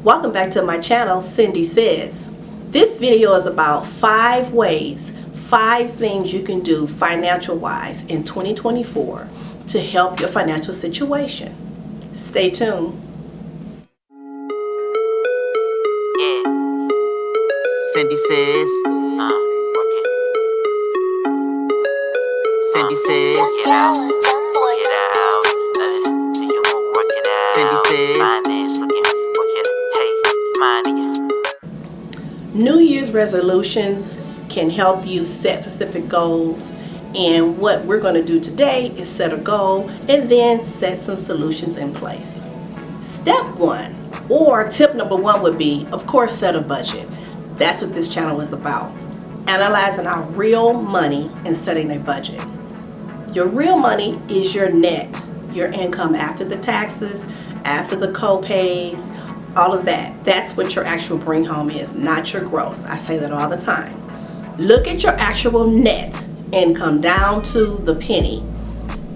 Welcome back to my channel, Cindy Says. This video is about 5 things you can do financial wise in 2024 to help your financial situation. Stay tuned. Cindy Says. Cindy Says. Cindy Says. New Year's resolutions can help you set specific goals, and what we're going to do today is set a goal and then set some solutions in place. Step 1, or tip number 1, would be, of course, set a budget. That's what this channel is about. Analyzing our real money and setting a budget. Your real money is your net, your income after the taxes, after the co-pays, all of that. That's what your actual bring home is, not your gross. I say that all the time. Look at your actual net income down to the penny.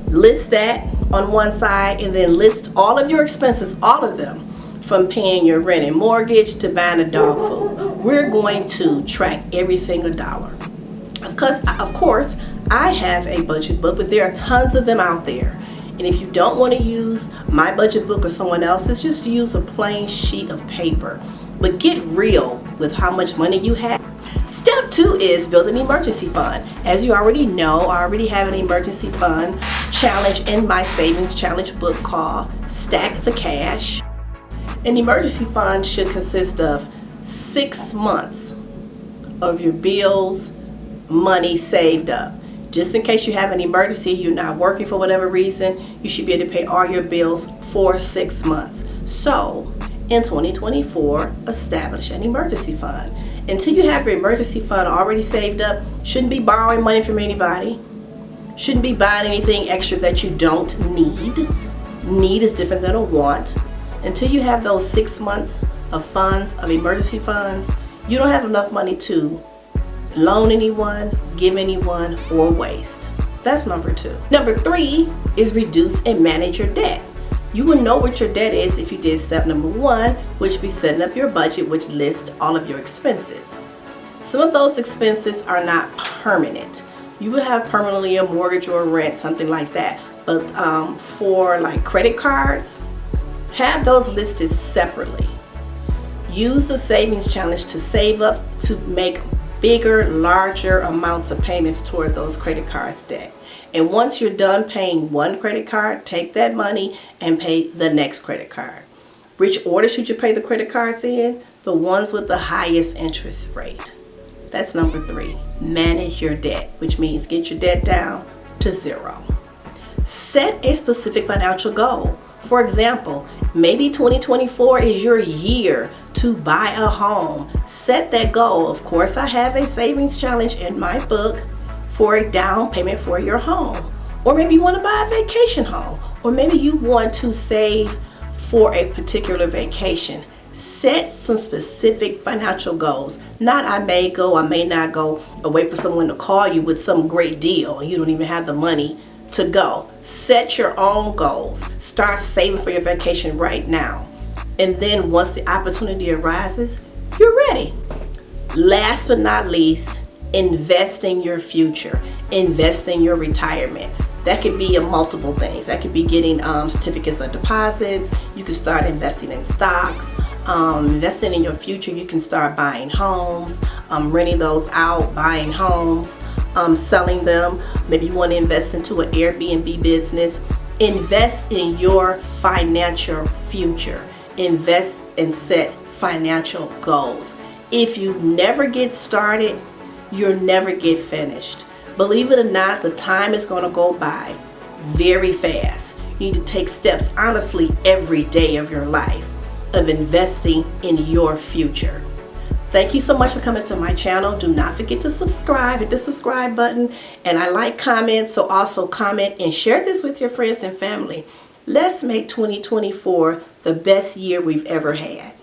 List that on one side and then list all of your expenses, all of them, from paying your rent and mortgage to buying a dog food. We're going to track every single dollar. Of course, I have a budget book, but there are tons of them out there. And if you don't want to use my budget book or someone else's, just use a plain sheet of paper. But get real with how much money you have. Step 2 is build an emergency fund. As you already know, I already have an emergency fund challenge in my savings challenge book called Stack the Cash. An emergency fund should consist of 6 months of your bills, money saved up. Just in case you have an emergency, you're not working for whatever reason, you should be able to pay all your bills for 6 months. So, in 2024, establish an emergency fund. Until you have your emergency fund already saved up, shouldn't be borrowing money from anybody. Shouldn't be buying anything extra that you don't need. Need is different than a want. Until you have those 6 months of funds, of emergency funds, you don't have enough money to loan anyone, give anyone, or waste. That's number 2. Number 3 is reduce and manage your debt. You will know what your debt is if you did step number 1, which would be setting up your budget, which lists all of your expenses. Some of those expenses are not permanent. You will have permanently a mortgage or rent, something like that. But for like credit cards, have those listed separately. Use the savings challenge to save up to make bigger, larger amounts of payments toward those credit cards debt. And once you're done paying one credit card, take that money and pay the next credit card. Which order should you pay the credit cards in? The ones with the highest interest rate. That's number 3. Manage your debt, which means get your debt down to 0. Set a specific financial goal. For example, maybe 2024 is your year to buy a home. Set that goal. Of course, I have a savings challenge in my book for a down payment for your home. Or maybe you want to buy a vacation home. Or maybe you want to save for a particular vacation. Set some specific financial goals. Not I may go, I may not go, or wait for someone to call you with some great deal and you don't even have the money to go. Set your own goals. Start saving for your vacation right now. And then once the opportunity arises, you're ready. Last but not least, invest in your future. Invest in your retirement. That could be multiple things. That could be getting certificates of deposits. You can start investing in stocks. Investing in your future, you can start buying homes, renting those out, buying homes, selling them. Maybe you want to invest into an Airbnb business. Invest in your financial future. Invest and set financial goals. If you never get started, you'll never get finished. Believe it or not, the time is going to go by very fast. You need to take steps honestly every day of your life of investing in your future. Thank you so much for coming to my channel. Do not forget to subscribe. Hit the subscribe button. And I like comments, so also comment and share this with your friends and family. Let's make 2024 the best year we've ever had.